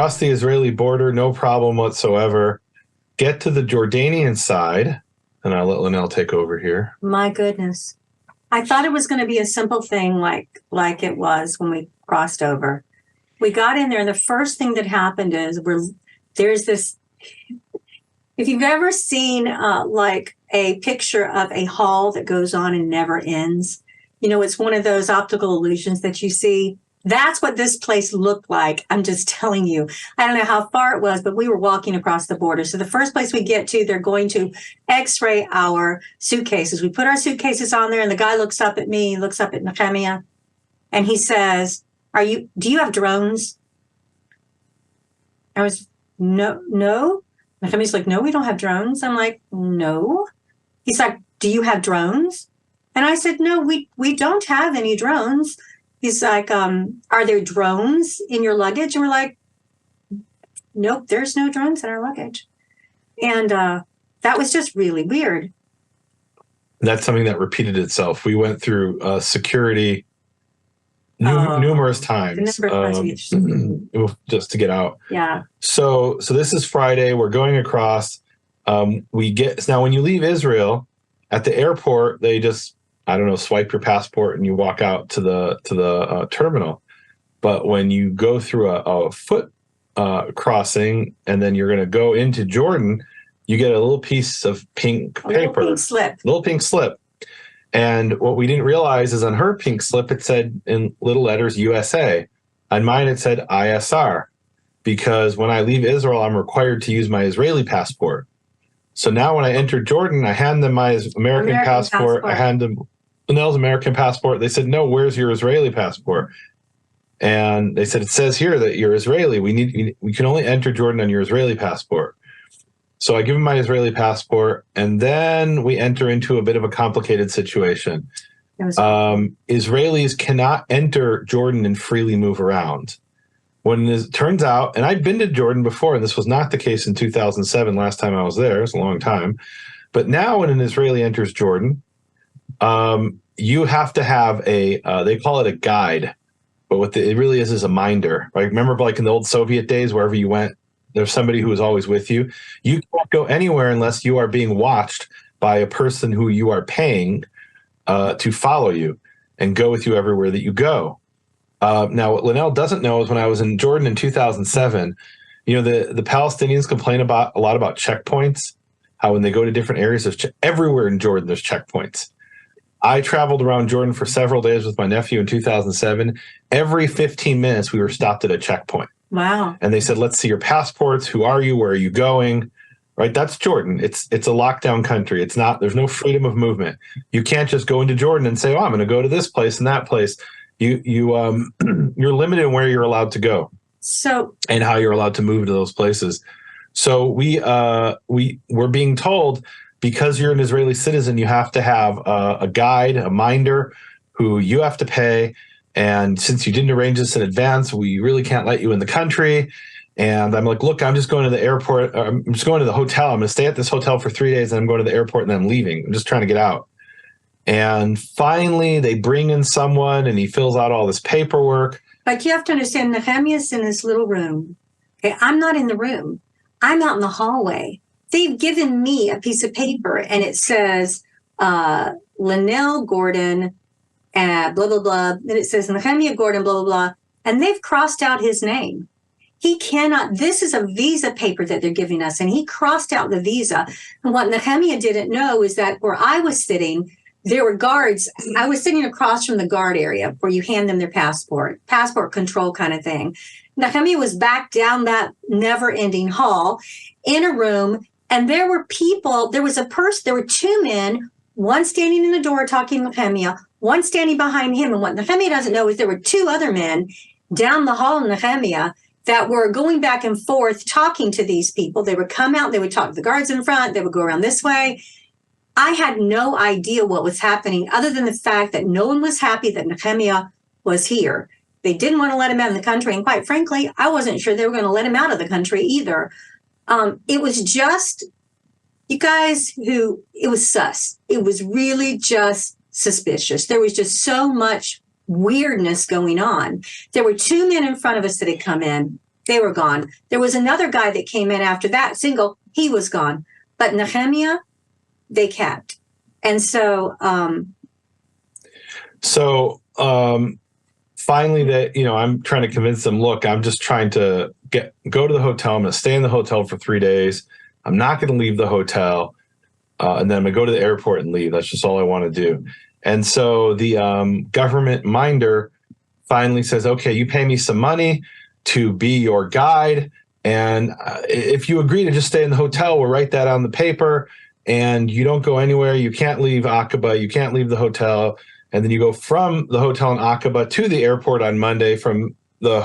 cross the Israeli border, no problem whatsoever. Get to the Jordanian side, and I'll let Lynell take over here. My goodness. I thought it was going to be a simple thing like it was when we crossed over. We got in there, and the first thing that happened is there's this, if you've ever seen like a picture of a hall that goes on and never ends, it's one of those optical illusions that you see. That's what this place looked like. I'm just telling you. I don't know how far it was, but we were walking across the border. So the first place we get to, they're going to x-ray our suitcases. We put our suitcases on there, and the guy looks up at me, looks up at Nehemia, and he says, do you have drones? I was, no. Nehemia's like, no, we don't have drones. I'm like, no. He's like, do you have drones? And I said, no, we don't have any drones. He's like, are there drones in your luggage? And we're like, nope, there's no drones in our luggage. And that was just really weird. That's something that repeated itself. We went through security numerous times just to get out. Yeah. So this is Friday. We're going across. Now when you leave Israel at the airport, they just, I don't know, swipe your passport and you walk out to the terminal. But when you go through a foot crossing and then you're going to go into Jordan, you get a little piece of pink paper, little pink slip. And what we didn't realize is on her pink slip, it said in little letters USA. On mine, it said ISR, because when I leave Israel, I'm required to use my Israeli passport. So now when I enter Jordan, I hand them my American passport. I hand them Lynell's American passport. They said, no, where's your Israeli passport? And they said, it says here that you're Israeli. We can only enter Jordan on your Israeli passport. So I give them my Israeli passport, and then we enter into a bit of a complicated situation. Israelis cannot enter Jordan and freely move around. When it turns out, and I'd been to Jordan before, and this was not the case in 2007, last time I was there. It's a long time. But now when an Israeli enters Jordan, you have to have they call it a guide, but what it really is a minder. Right? Remember, like in the old Soviet days, wherever you went, there's somebody who is always with you. You can't go anywhere unless you are being watched by a person who you are paying to follow you and go with you everywhere that you go. Now, what Lynell doesn't know is when I was in Jordan in 2007, the Palestinians complain a lot about checkpoints, how when they go to different areas, everywhere in Jordan, there's checkpoints. I traveled around Jordan for several days with my nephew in 2007. Every 15 minutes, we were stopped at a checkpoint. Wow. And they said, let's see your passports. Who are you? Where are you going? Right? That's Jordan. It's a lockdown country. There's no freedom of movement. You can't just go into Jordan and say, oh, I'm going to go to this place and that place. You're limited in where you're allowed to go. And how you're allowed to move to those places. So we're being told, because you're an Israeli citizen, you have to have a guide, a minder, who you have to pay. And since you didn't arrange this in advance, we really can't let you in the country. And I'm like, look, I'm just going to the airport. I'm just going to the hotel. I'm going to stay at this hotel for 3 days, and I'm going to the airport, and then I'm leaving. I'm just trying to get out. And finally, they bring in someone, and he fills out all this paperwork. But you have to understand, Nehemia's in this little room. Okay, I'm not in the room. I'm out in the hallway. They've given me a piece of paper, and it says Lynell Gordon, blah, blah, blah. And it says Nehemia Gordon, blah, blah, blah. And they've crossed out his name. He cannot, this is a visa paper that they're giving us, and he crossed out the visa. And what Nehemia didn't know is that where I was sitting, there were guards. I was sitting across from the guard area where you hand them their passport control kind of thing. Nehemia was back down that never-ending hall in a room, and there were people, there were two men, one standing in the door talking to Nehemia, one standing behind him. And what Nehemia doesn't know is there were two other men down the hall in Nehemia that were going back and forth talking to these people. They would come out, they would talk to the guards in front, they would go around this way. I had no idea what was happening other than the fact that no one was happy that Nehemia was here. They didn't want to let him out of the country. And quite frankly, I wasn't sure they were going to let him out of the country either. It was just, you guys, it was sus. It was really just suspicious. There was just so much weirdness going on. There were two men in front of us that had come in. They were gone. There was another guy that came in after that, single. He was gone. But Nehemia, they kept. And so, finally, that, I'm trying to convince them, look, I'm just trying to go to the hotel. I'm going to stay in the hotel for 3 days. I'm not going to leave the hotel. And then I'm going to go to the airport and leave. That's just all I want to do. And so the government minder finally says, okay, you pay me some money to be your guide. And if you agree to just stay in the hotel, we'll write that on the paper. And you don't go anywhere. You can't leave Aqaba. You can't leave the hotel. And then you go from the hotel in Aqaba to the airport on Monday, from the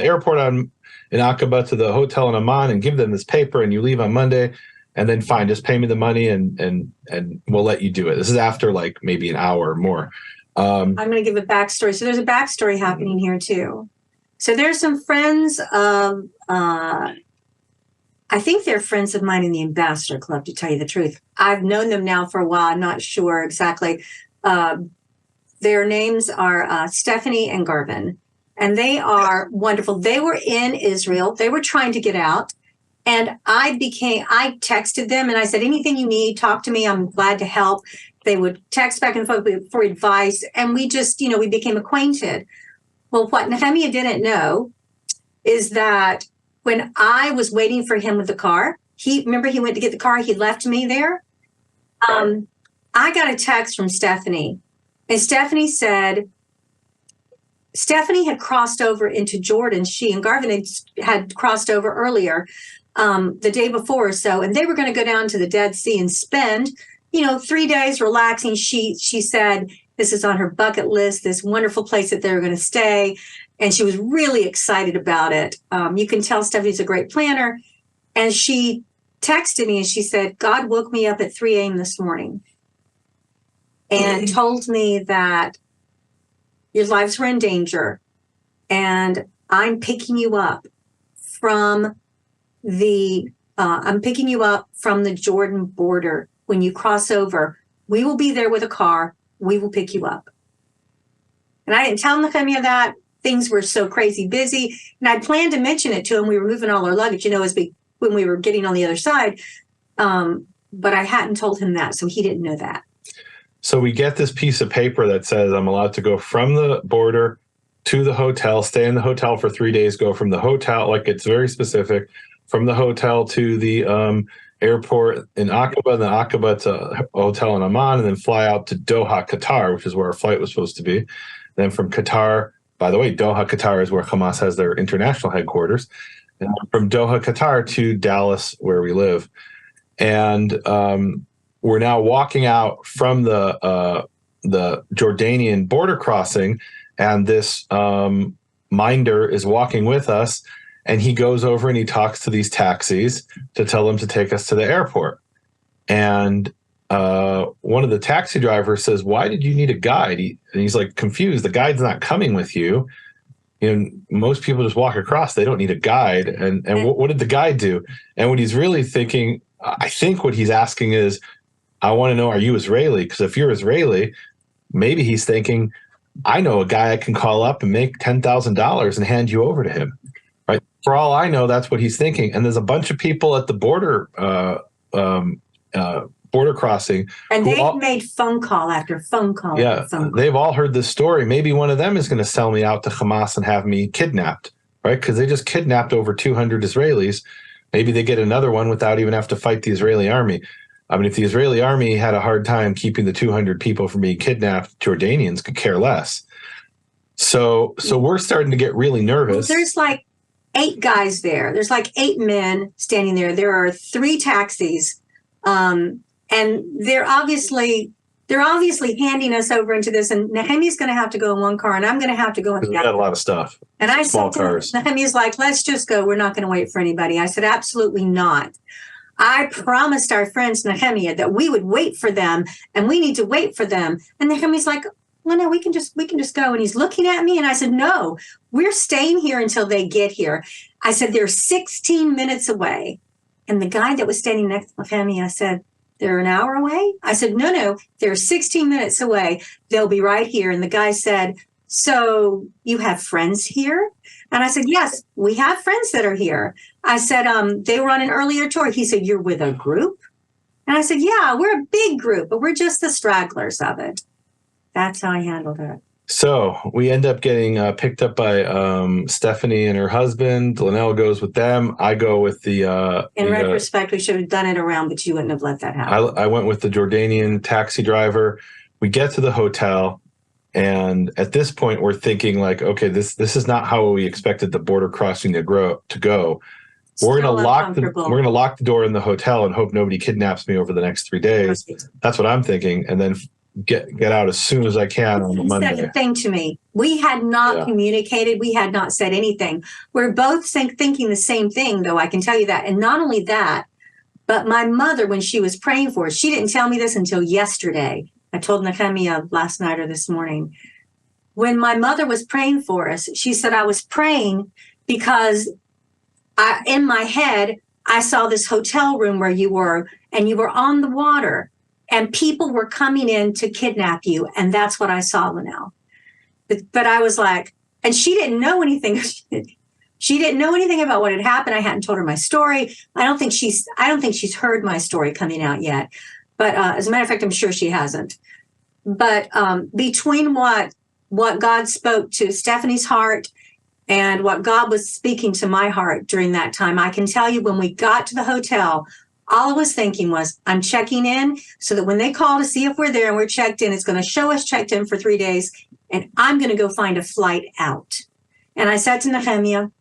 airport in Aqaba to the hotel in Amman, and give them this paper, and you leave on Monday. And then fine, just pay me the money and we'll let you do it. This is after like maybe an hour or more. I'm going to give a backstory. So there's a backstory happening here too. So there's some friends of, I think they're friends of mine in the Ambassador Club, to tell you the truth. I've known them now for a while. I'm not sure exactly. Their names are Stephanie and Garvin, and they are wonderful. They were in Israel. They were trying to get out. And I texted them and I said, anything you need, talk to me. I'm glad to help. They would text back and forth for advice. And we just, we became acquainted. Well, what Nehemia didn't know is that when I was waiting for him with the car, he went to get the car. He left me there. I got a text from Stephanie, and Stephanie said, Stephanie had crossed over into Jordan. She and Garvin had crossed over earlier, the day before or so, and they were going to go down to the Dead Sea and spend, 3 days relaxing. She said this is on her bucket list, this wonderful place that they were going to stay, and she was really excited about it. You can tell Stephanie's a great planner, and she texted me and she said, God woke me up at 3 a.m. this morning and told me that your lives were in danger, and I'm picking you up from the Jordan border. When you cross over, we will be there with a car. We will pick you up. And I didn't tell Nehemia that. Things were so crazy busy, and I planned to mention it to him. We were moving all our luggage, when we were getting on the other side. But I hadn't told him that, so he didn't know that. So we get this piece of paper that says I'm allowed to go from the border to the hotel, stay in the hotel for 3 days, go from the hotel, like it's very specific, from the hotel to the airport in Aqaba, and then Aqaba to a hotel in Amman, and then fly out to Doha, Qatar, which is where our flight was supposed to be. Then from Qatar, by the way, Doha, Qatar is where Hamas has their international headquarters. And from Doha, Qatar to Dallas, where we live. And we're now walking out from the Jordanian border crossing, and this minder is walking with us, and he goes over and he talks to these taxis to tell them to take us to the airport. And one of the taxi drivers says, why did you need a guide? And he's like confused. The guide's not coming with you. Most people just walk across. They don't need a guide. And what did the guide do? And what he's really thinking, I think what he's asking is, I want to know, are you Israeli? Because if you're Israeli, maybe he's thinking, I know a guy I can call up and make $10,000 and hand you over to him. Right? For all I know, that's what he's thinking. And there's a bunch of people at the border crossing. And they've made phone call after phone call. Yeah, after phone call. They've all heard this story. Maybe one of them is going to sell me out to Hamas and have me kidnapped, right? Because they just kidnapped over 200 Israelis. Maybe they get another one without even have to fight the Israeli army. I mean, if the Israeli army had a hard time keeping the 200 people from being kidnapped, Jordanians could care less. So we're starting to get really nervous. Well, there's like 8 guys there. There's like 8 men standing there. There are 3 taxis. And they're obviously handing us over into this. And Nehemia's going to have to go in one car, and I'm going to have to go in the other. We got a lot of stuff. And I small said, cars. Nehemia's like, let's just go. We're not going to wait for anybody. I said, absolutely not. I promised our friends, Nehemia, that we would wait for them, and we need to wait for them. And Nehemia's like, well, no, we can just go. And he's looking at me, and I said, no, we're staying here until they get here. I said, they're 16 minutes away. And the guy that was standing next to Nehemia said, they're an hour away? I said, no, they're 16 minutes away. They'll be right here. And the guy said, so you have friends here? And I said, yes, we have friends that are here. I said, they were on an earlier tour. He said, you're with a group? And I said, yeah, we're a big group, but we're just the stragglers of it. That's how I handled it. So we end up getting picked up by Stephanie and her husband. Lynell goes with them. I go with the... In retrospect, we should have done it around, but you wouldn't have let that happen. I went with the Jordanian taxi driver. We get to the hotel. And at this point, we're thinking like, okay, this is not how we expected the border crossing to go. We're going to lock the door in the hotel and hope nobody kidnaps me over the next 3 days. That's what I'm thinking. And then get out as soon as I can on Monday. Second thing to me, we had not communicated. We had not said anything. We're both thinking the same thing, though, I can tell you that. And not only that, but my mother, when she was praying for us, she didn't tell me this until yesterday. I told Nehemia last night or this morning. When my mother was praying for us, she said, I was praying because in my head, I saw this hotel room where you were, and you were on the water, and people were coming in to kidnap you. And that's what I saw, Lynell. But I was like, and she didn't know anything. She didn't know anything about what had happened. I hadn't told her my story. I don't think she's heard my story coming out yet. But as a matter of fact, I'm sure she hasn't. But between what God spoke to Stephanie's heart and what God was speaking to my heart during that time, I can tell you when we got to the hotel, all I was thinking was, I'm checking in so that when they call to see if we're there and we're checked in, it's going to show us checked in for 3 days, and I'm going to go find a flight out. And I said to Nehemia,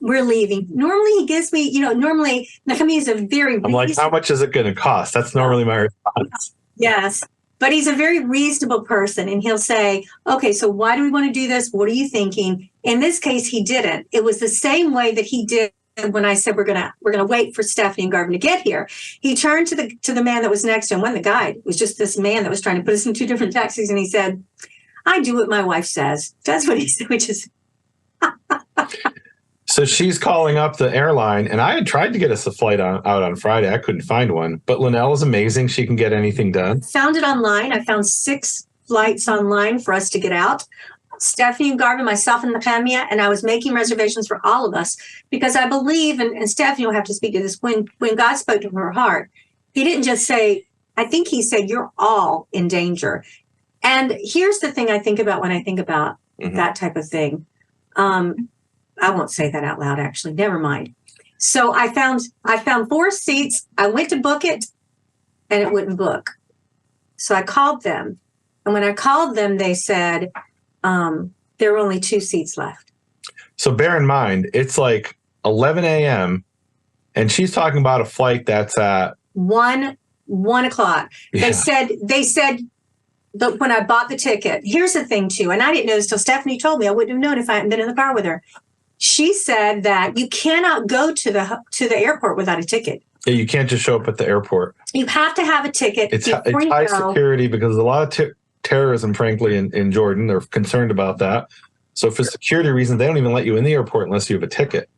we're leaving. Normally he gives me, normally Nehemia is a very... I'm like, how much is it going to cost? That's normally my response. Yes. But he's a very reasonable person. And he'll say, okay, so why do we want to do this? What are you thinking? In this case, he didn't. It was the same way that he did when I said we're gonna wait for Stephanie and Garvin to get here. He turned to the man that was next to him, the guide. It was just this man that was trying to put us in 2 different taxis. And he said, I do what my wife says. That's what he said, which is... So she's calling up the airline, and I had tried to get us a flight out on Friday. I couldn't find one, but Lynell is amazing. She can get anything done. Found it online. I found 6 flights online for us to get out. Stephanie and Garvin, myself and Nehemia, and I was making reservations for all of us because I believe, and Stephanie will have to speak to this, when God spoke to her heart, he didn't just say, I think he said, you're all in danger. And here's the thing I think about when I think about that type of thing. I won't say that out loud, actually. Never mind. So I found 4 seats. I went to book it, and it wouldn't book. So I called them. And when I called them, they said there were only 2 seats left. So bear in mind, it's like 11 a.m., and she's talking about a flight that's at 1 o'clock. Yeah. They said that when I bought the ticket, here's the thing, too, and I didn't know this till Stephanie told me. I wouldn't have known if I hadn't been in the car with her. She said that you cannot go to the airport without a ticket. Yeah, you can't just show up at the airport. You have to have a ticket. It's high security because a lot of terrorism, frankly, in Jordan. They're concerned about that. So for security reasons, they don't even let you in the airport unless you have a ticket.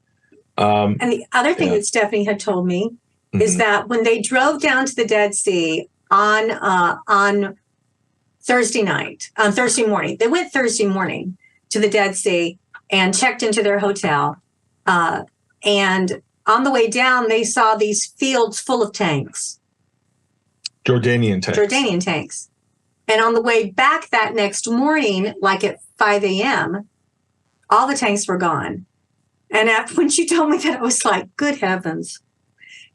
And the other thing that Stephanie had told me is that when they drove down to the Dead Sea on Thursday morning, they went Thursday morning to the Dead Sea and checked into their hotel. And on the way down, they saw these fields full of tanks. Jordanian tanks. And on the way back that next morning, like at 5 a.m., all the tanks were gone. And when she told me that, I was like, good heavens.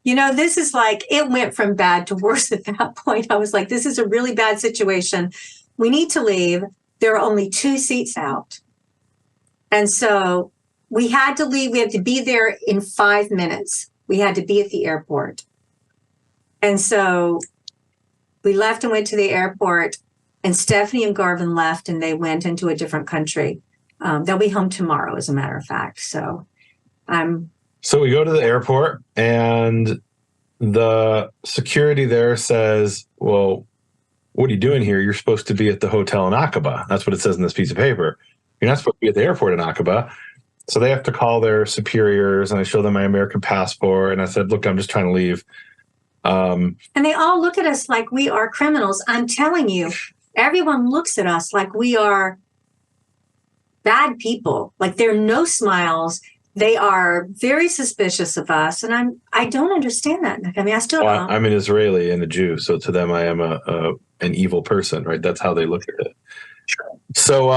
This is like, it went from bad to worse at that point. I was like, this is a really bad situation. We need to leave. There are only 2 seats out. And so we had to leave. We had to be there in 5 minutes. We had to be at the airport. And so we left and went to the airport, and Stephanie and Garvin left, and they went into a different country. They'll be home tomorrow, as a matter of fact. So we go to the airport, and the security there says, well, what are you doing here? You're supposed to be at the hotel in Aqaba. That's what it says in this piece of paper. You're not supposed to be at the airport in Aqaba. So they have to call their superiors, and I show them my American passport. And I said, look, I'm just trying to leave. And they all look at us like we are criminals. I'm telling you, everyone looks at us like we are bad people. Like there are no smiles. They are very suspicious of us, and I don't understand that. I mean, I still don't. I'm an Israeli and a Jew, so to them, I am an evil person, right? That's how they look at it. So,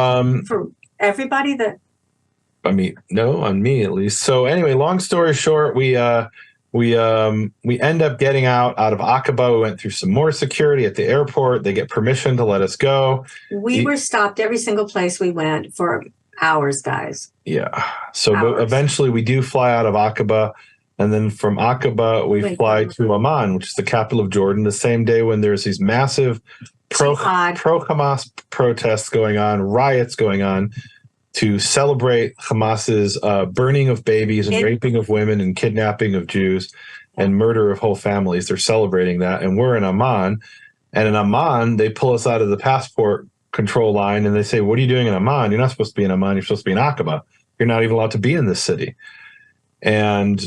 for everybody that, I mean, no, on me at least. So anyway, long story short, we end up getting out of Aqaba. We went through some more security at the airport. They get permission to let us go. We were stopped every single place we went for hours, guys. Yeah. So but eventually we do fly out of Aqaba. And then from Aqaba, we fly to Amman, which is the capital of Jordan, the same day when there's these massive pro-Hamas protests going on, riots going on to celebrate Hamas's burning of babies and raping of women and kidnapping of Jews and murder of whole families. They're celebrating that. And we're in Amman. And in Amman, they pull us out of the passport control line and they say, what are you doing in Amman? You're not supposed to be in Amman. You're supposed to be in Aqaba. You're not even allowed to be in this city. And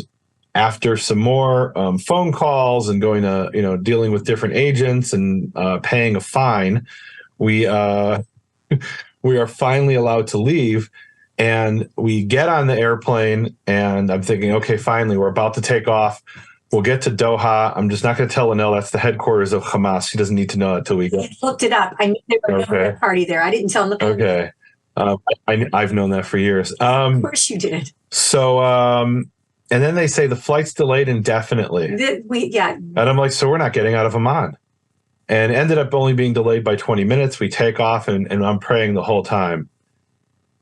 after some more phone calls and going to, dealing with different agents and paying a fine, we are finally allowed to leave. And we get on the airplane and I'm thinking, okay, finally, we're about to take off. We'll get to Doha. I'm just not going to tell Lynell that's the headquarters of Hamas. She doesn't need to know it until we go. I looked it up. I knew they were having a party there. I didn't tell them. Okay. I've known that for years. Of course you did. So, and then they say the flight's delayed indefinitely. And I'm like, so we're not getting out of Amman. And ended up only being delayed by 20 minutes. We take off and I'm praying the whole time.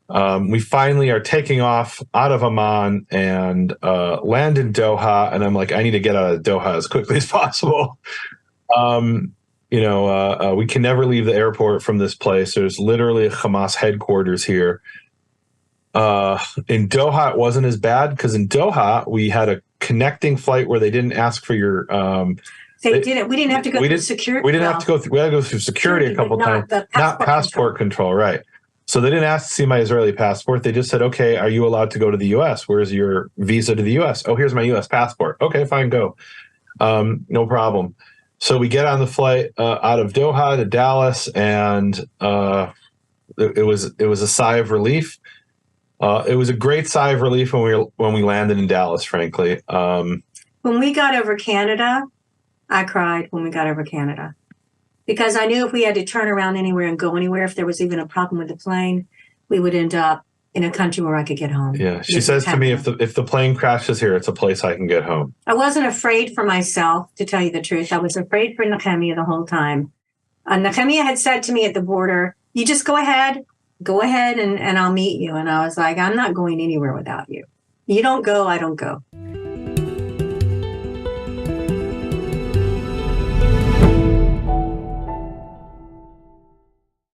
We finally are taking off out of Amman and land in Doha. And I'm like, I need to get out of Doha as quickly as possible. We can never leave the airport from this place. There's literally a Hamas headquarters here. In Doha, it wasn't as bad because in Doha, we had a connecting flight where they didn't ask for your... We didn't have to go through security. We didn't have to go through... We had to go through security a couple times. Not passport control, right. So they didn't ask to see my Israeli passport. They just said, okay, are you allowed to go to the U.S.? Where's your visa to the U.S.? Oh, here's my U.S. passport. Okay, fine, go. No problem. So we get on the flight out of Doha to Dallas, and it was a sigh of relief. It was a great sigh of relief when we landed in Dallas, frankly. When we got over Canada, I cried when we got over Canada. Because I knew if we had to turn around anywhere and go anywhere, if there was even a problem with the plane, we would end up in a country where I could get home. Yeah, she says to me, if the plane crashes here, it's a place I can get home. I wasn't afraid for myself, to tell you the truth. I was afraid for Nehemia the whole time. Nehemia had said to me at the border, you just go ahead and I'll meet you. And I was like, I'm not going anywhere without you. You don't go, I don't go.